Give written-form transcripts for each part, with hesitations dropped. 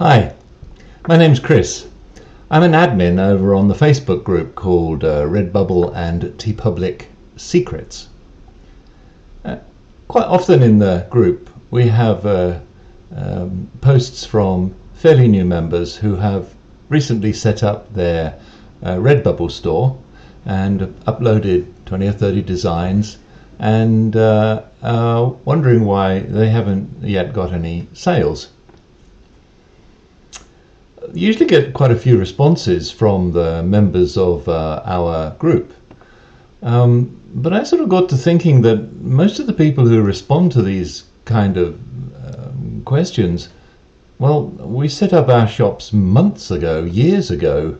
Hi, my name's Chris. I'm an admin over on the Facebook group called Redbubble and TeePublic Secrets. Quite often in the group we have posts from fairly new members who have recently set up their Redbubble store and uploaded 20 or 30 designs and wondering why they haven't yet got any sales. Usually get quite a few responses from the members of our group, but I sort of got to thinking that most of the people who respond to these kind of questions, well, we set up our shops months ago, years ago,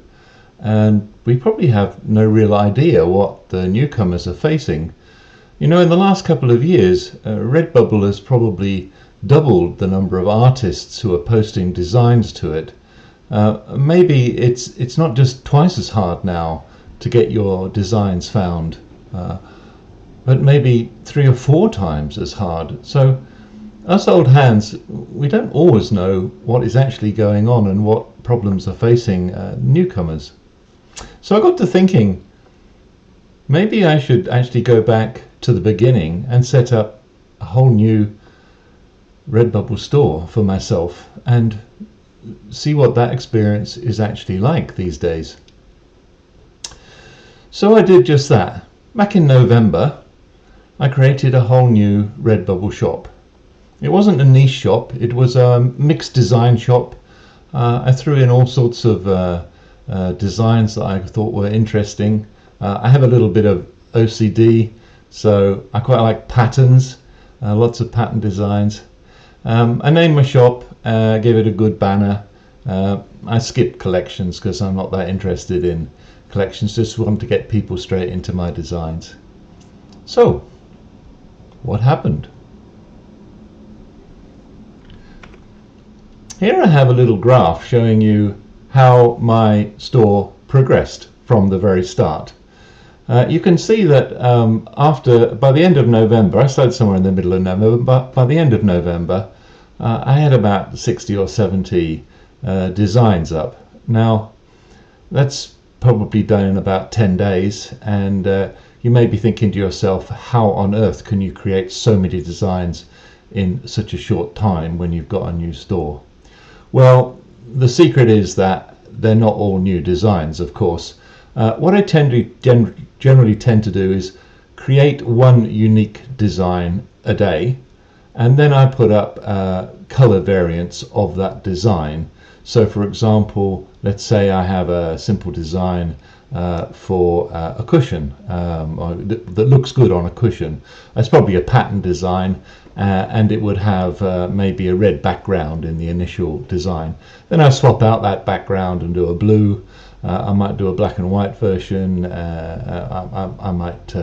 and we probably have no real idea what the newcomers are facing. You know, in the last couple of years, Redbubble has probably doubled the number of artists who are posting designs to it. Maybe it's not just twice as hard now to get your designs found, but maybe 3 or 4 times as hard. So us old hands, we don't always know what is actually going on and what problems are facing newcomers. So I got to thinking, maybe I should actually go back to the beginning and set up a whole new Redbubble store for myself and see what that experience is actually like these days. So I did just that. Back in November, I created a whole new Redbubble shop. It wasn't a niche shop, it was a mixed design shop. I threw in all sorts of designs that I thought were interesting. I have a little bit of OCD, so I quite like patterns, lots of pattern designs. I named my shop, gave it a good banner. I skipped collections because I'm not that interested in collections, just want to get people straight into my designs. So, what happened? Here I have a little graph showing you how my store progressed from the very start. You can see that by the end of November, I started somewhere in the middle of November, but by the end of November, I had about 60 or 70 designs up. Now, that's probably done in about 10 days, and you may be thinking to yourself, how on earth can you create so many designs in such a short time when you've got a new store? Well, the secret is that they're not all new designs, of course. What I generally tend to do is create one unique design a day, and then I put up color variants of that design. So for example, let's say I have a simple design for a cushion that looks good on a cushion. It's probably a pattern design, and it would have maybe a red background in the initial design. Then I swap out that background and do a blue. I might do a black and white version. I might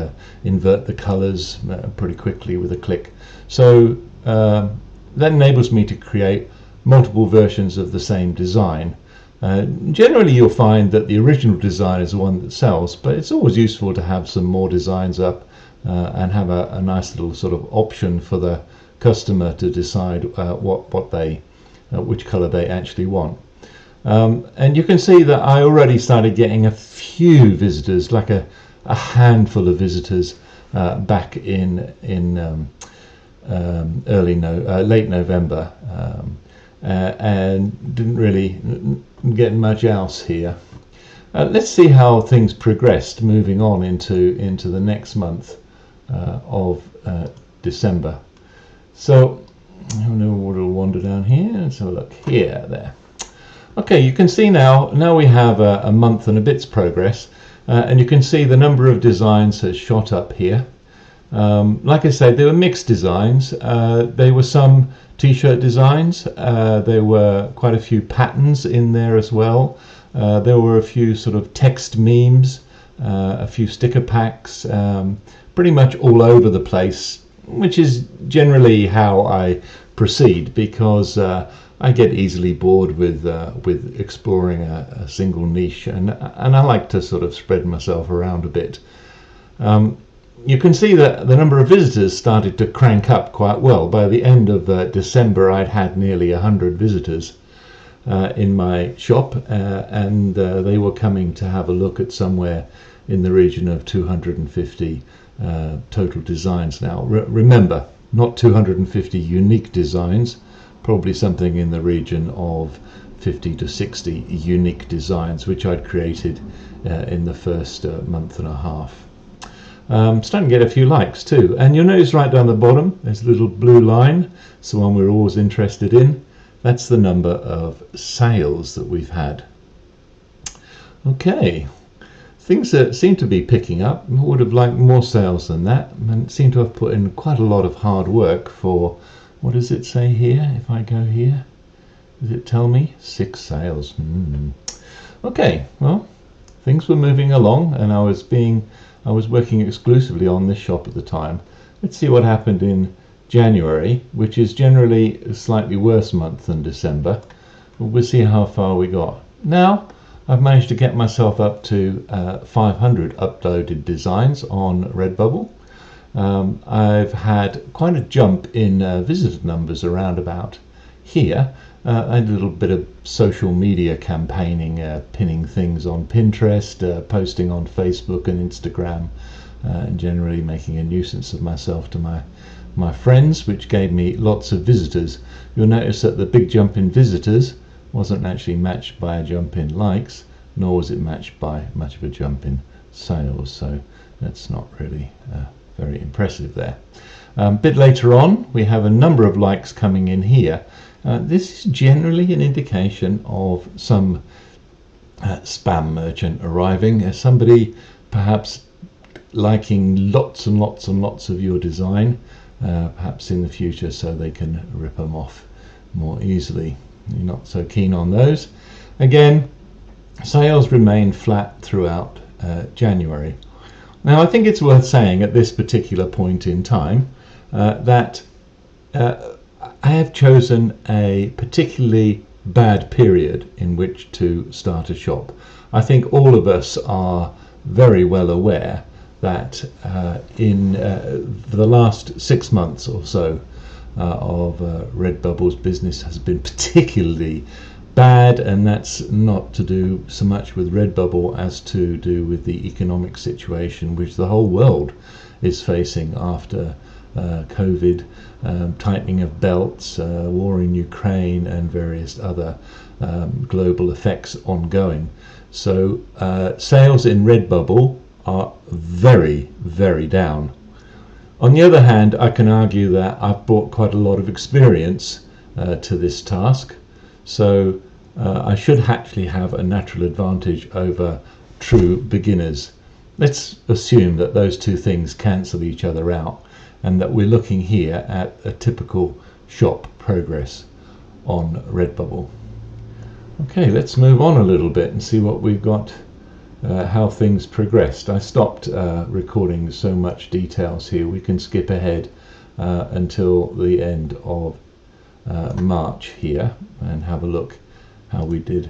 invert the colors pretty quickly with a click. So that enables me to create multiple versions of the same design. Generally you'll find that the original design is the one that sells, but it's always useful to have some more designs up and have a nice little sort of option for the customer to decide which color they actually want. And you can see that I already started getting a few visitors, like a handful of visitors back in late November, and didn't really get much else here. Let's see how things progressed moving on into the next month of December. So I don't know what will wander down here. Let's have a look here, there. Okay, you can see now we have a month and a bit's progress, and you can see the number of designs has shot up here. Like I said, they were mixed designs. There were some t-shirt designs. There were quite a few patterns in there as well. There were a few sort of text memes, a few sticker packs, pretty much all over the place, which is generally how I proceed, because I get easily bored with exploring a single niche, and I like to sort of spread myself around a bit. You can see that the number of visitors started to crank up quite well. By the end of December, I'd had nearly 100 visitors. in my shop, and they were coming to have a look at somewhere in the region of 250 total designs. Now remember, not 250 unique designs, probably something in the region of 50 to 60 unique designs which I'd created in the first month and a half. Starting to get a few likes too, and you'll notice right down the bottom there's a little blue line. It's the one we're always interested in. That's the number of sales that we've had. Okay, things that seem to be picking up. I would have liked more sales than that, and seem to have put in quite a lot of hard work for, what does it say here? If I go here, does it tell me 6 sales? Okay, well, things were moving along, and I was working exclusively on this shop at the time. Let's see what happened in January, which is generally a slightly worse month than December. We'll see how far we got. Now I've managed to get myself up to 500 uploaded designs on Redbubble. I've had quite a jump in visitor numbers around about here. I did a little bit of social media campaigning, pinning things on Pinterest, posting on Facebook and Instagram, and generally making a nuisance of myself to my friends, which gave me lots of visitors. You'll notice that the big jump in visitors wasn't actually matched by a jump in likes, nor was it matched by much of a jump in sales, so that's not really very impressive there. A bit later on we have a number of likes coming in here. This is generally an indication of some spam merchant arriving, somebody perhaps liking lots and lots and lots of your design, perhaps in the future, so they can rip them off more easily. You're not so keen on those. Again, sales remain flat throughout January. Now I think it's worth saying at this particular point in time that I have chosen a particularly bad period in which to start a shop. I think all of us are very well aware that in the last 6 months or so of Redbubble's business has been particularly bad, and that's not to do so much with Redbubble as to do with the economic situation which the whole world is facing after COVID, tightening of belts, war in Ukraine, and various other global effects ongoing. So sales in Redbubble are very, very down. On the other hand, I can argue that I've brought quite a lot of experience to this task, so I should actually have a natural advantage over true beginners. Let's assume that those two things cancel each other out, and that we're looking here at a typical shop progress on Redbubble. Okay, let's move on a little bit and see what we've got, how things progressed. I stopped recording so much details here. We can skip ahead until the end of March here and have a look how we did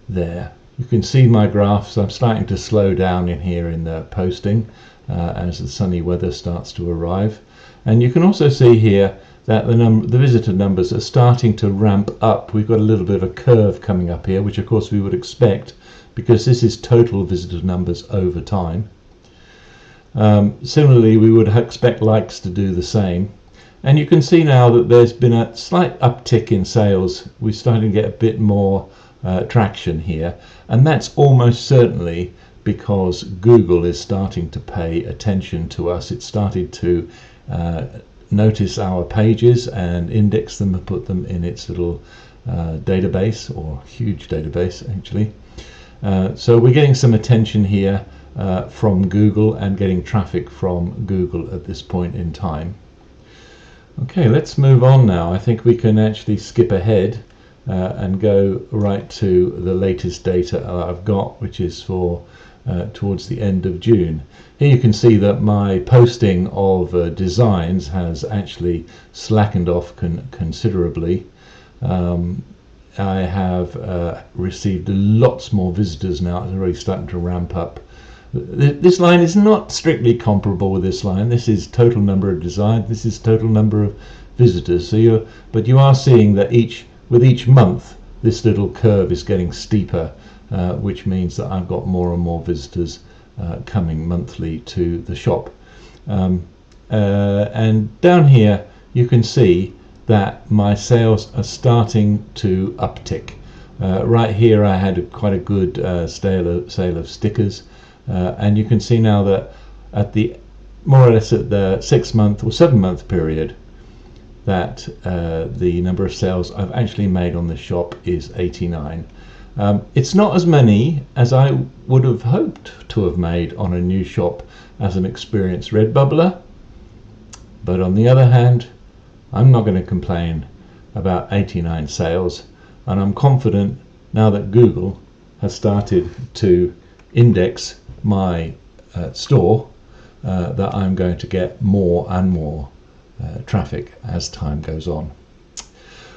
there. You can see my graphs. I'm starting to slow down in here in the posting as the sunny weather starts to arrive, and you can also see here that the visitor numbers are starting to ramp up. We've got a little bit of a curve coming up here, which of course we would expect because this is total visitor numbers over time. Similarly, we would expect likes to do the same, and you can see now that there's been a slight uptick in sales. We're starting to get a bit more traction here, and that's almost certainly because Google is starting to pay attention to us. It started to notice our pages and index them and put them in its little database, or huge database actually. So we're getting some attention here from Google and getting traffic from Google at this point in time. Okay, let's move on now. I think we can actually skip ahead and go right to the latest data I've got, which is for towards the end of June. Here you can see that my posting of designs has actually slackened off considerably. I have received lots more visitors now. It's already starting to ramp up. This line is not strictly comparable with this line. This is total number of designs. This is total number of visitors. So but you are seeing that with each month this little curve is getting steeper, which means that I've got more and more visitors coming monthly to the shop. And down here you can see that my sales are starting to uptick. Right here I had quite a good sale of stickers, and you can see now that at the more or less at the 6-month or 7-month period that the number of sales I've actually made on the shop is 89. It's not as many as I would have hoped to have made on a new shop as an experienced Redbubbler, but on the other hand, I'm not going to complain about 89 sales, and I'm confident now that Google has started to index my store that I'm going to get more and more traffic as time goes on.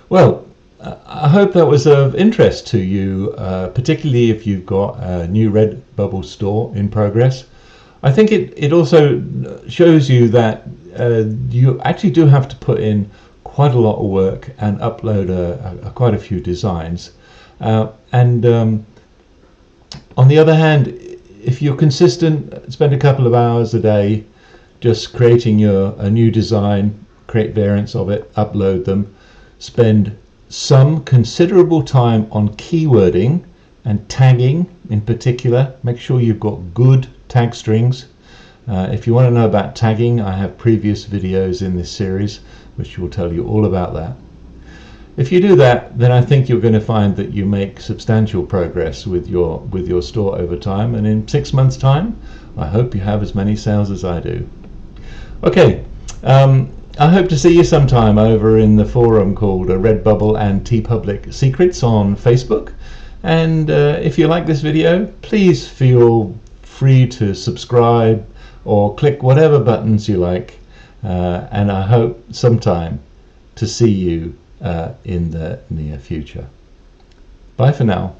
Well, I hope that was of interest to you, particularly if you've got a new Redbubble store in progress. I think it also shows you that you actually do have to put in quite a lot of work and upload quite a few designs. And on the other hand, if you're consistent, spend a couple of hours a day just creating a new design, create variants of it, upload them, spend some considerable time on keywording and tagging in particular. Make sure you've got good tag strings. If you want to know about tagging, I have previous videos in this series which will tell you all about that. If you do that, then I think you're going to find that you make substantial progress with your store over time, and in 6 months' time I hope you have as many sales as I do. Okay, I hope to see you sometime over in the forum called Redbubble and TeePublic Secrets on Facebook. And if you like this video, please feel free to subscribe or click whatever buttons you like. And I hope sometime to see you in the near future. Bye for now.